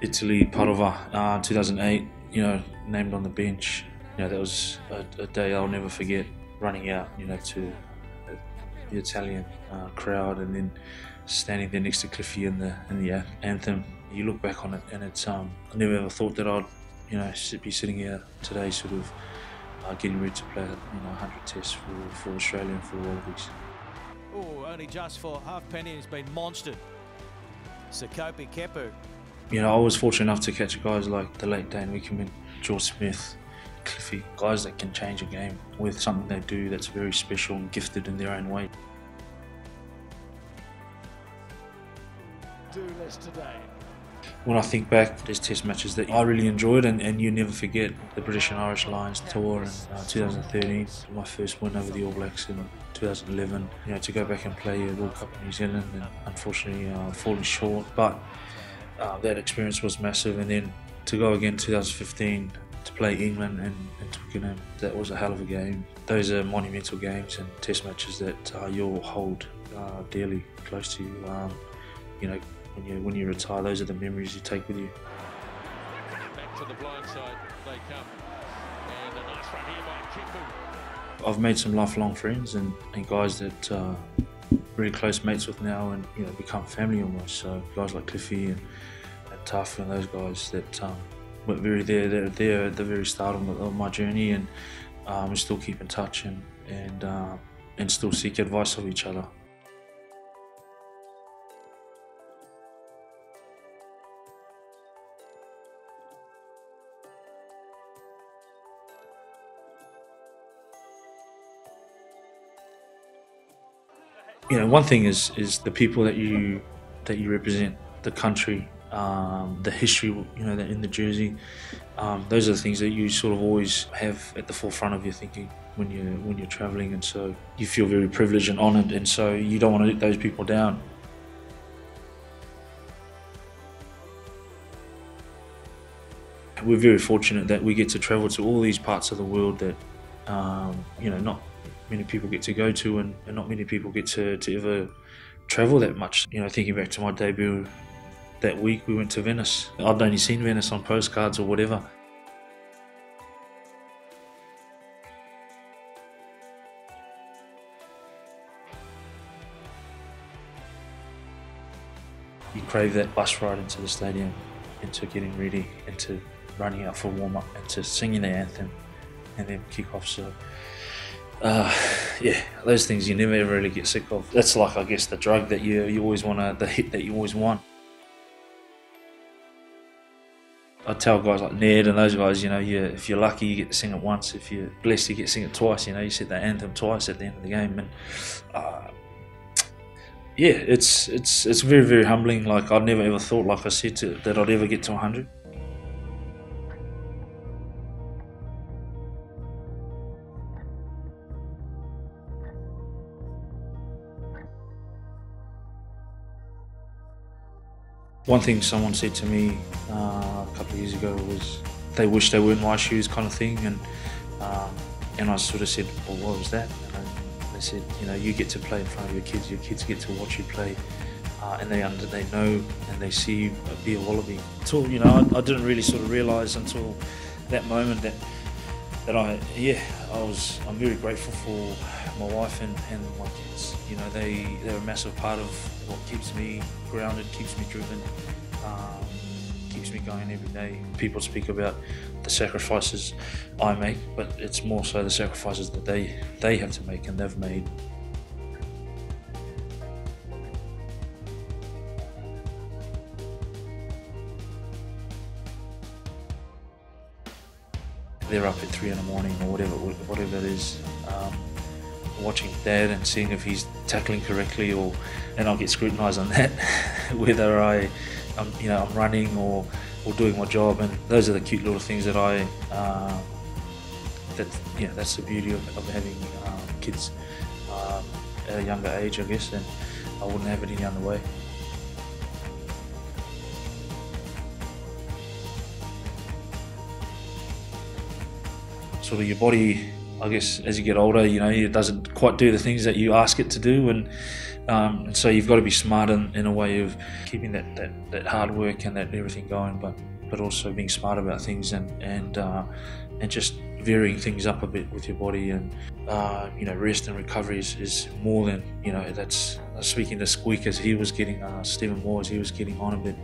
Italy, Padova, 2008, named on the bench. That was a day I'll never forget, running out, to the Italian crowd, and then standing there next to Cliffy in the anthem. You look back on it, and it's I never ever thought that I'd be sitting here today, sort of getting ready to play 100 tests for Australia and for the Wallabies. Oh, only just for halfpenny, he's been monstered. Sekope Kepu. I was fortunate enough to catch guys like the late Dane Wickerman, George Smith, Cliffy, guys that can change a game with something they do that's very special and gifted in their own way. Do less today. When I think back, there's test matches that I really enjoyed, and you never forget the British and Irish Lions tour in 2013, my first win over the All Blacks in 2011. To go back and play a World Cup in New Zealand, and unfortunately falling short, but that experience was massive. And then to go again 2015 to play England and Twickenham, that was a hell of a game. Those are monumental games and test matches that you'll hold dearly close to you. When you retire, those are the memories you take with you. Back to the blind side they come, and a nice run here by Kepu. I've made some lifelong friends and guys that really close mates with now, and become family almost. So guys like Cliffy and Tough and those guys that were they're there at the very start of my journey, and we still keep in touch and still seek advice of each other. One thing is the people that you represent, the country, the history, that in the jersey. Those are the things that you sort of always have at the forefront of your thinking when you're travelling, and so you feel very privileged and honoured, and so you don't want to let those people down. We're very fortunate that we get to travel to all these parts of the world that not many people get to go to, and not many people get to ever travel that much. Thinking back to my debut that week, we went to Venice. I'd only seen Venice on postcards or whatever. You crave that bus ride into the stadium, into getting ready, into running out for warm-up, into singing the anthem, and then kick-off. So yeah, those things you never ever really get sick of. That's like, I guess, the drug that you always want, the hit that you always want. I tell guys like Ned and those guys, if you're lucky you get to sing it once, if you're blessed you get to sing it twice. You said that anthem twice at the end of the game, and yeah, it's very, very humbling. Like, I never ever thought, like I said, that I'd ever get to 100. One thing someone said to me a couple of years ago was they wish they were in my shoes, kind of thing, and I sort of said, well, what was that? And they said, you get to play in front of your kids get to watch you play, and they know and they see you be a Wallaby. Until I didn't really sort of realise until that moment that I'm very grateful for my wife and my kids. They're a massive part of what keeps me grounded, keeps me driven, keeps me going every day. People speak about the sacrifices I make, but it's more so the sacrifices that they have to make and they've made. They're up at 3 in the morning or whatever it is, watching Dad and seeing if he's tackling correctly, and I'll get scrutinised on that, whether I'm running or doing my job. And those are the cute little things that that's the beauty of having kids at a younger age, I guess, and I wouldn't have it any other way. Sort of your body I guess as you get older, it doesn't quite do the things that you ask it to do, and so you've got to be smart in a way of keeping that hard work and that everything going, but also being smart about things and just varying things up a bit with your body, and rest and recovery is more than that's speaking to Squeak as he was getting Stephen Moore as he was getting on a bit.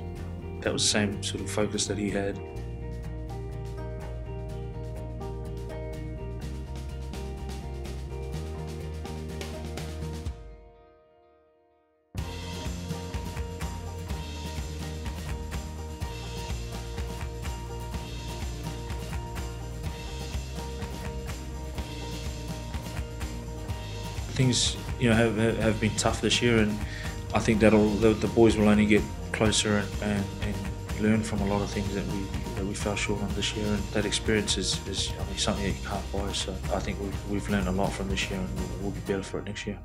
That was the same sort of focus that he had. Things have been tough this year, and I think the boys will only get closer and learn from a lot of things that we fell short on this year, and that experience is something that you can't buy. So I think we've learned a lot from this year, and we'll be better for it next year.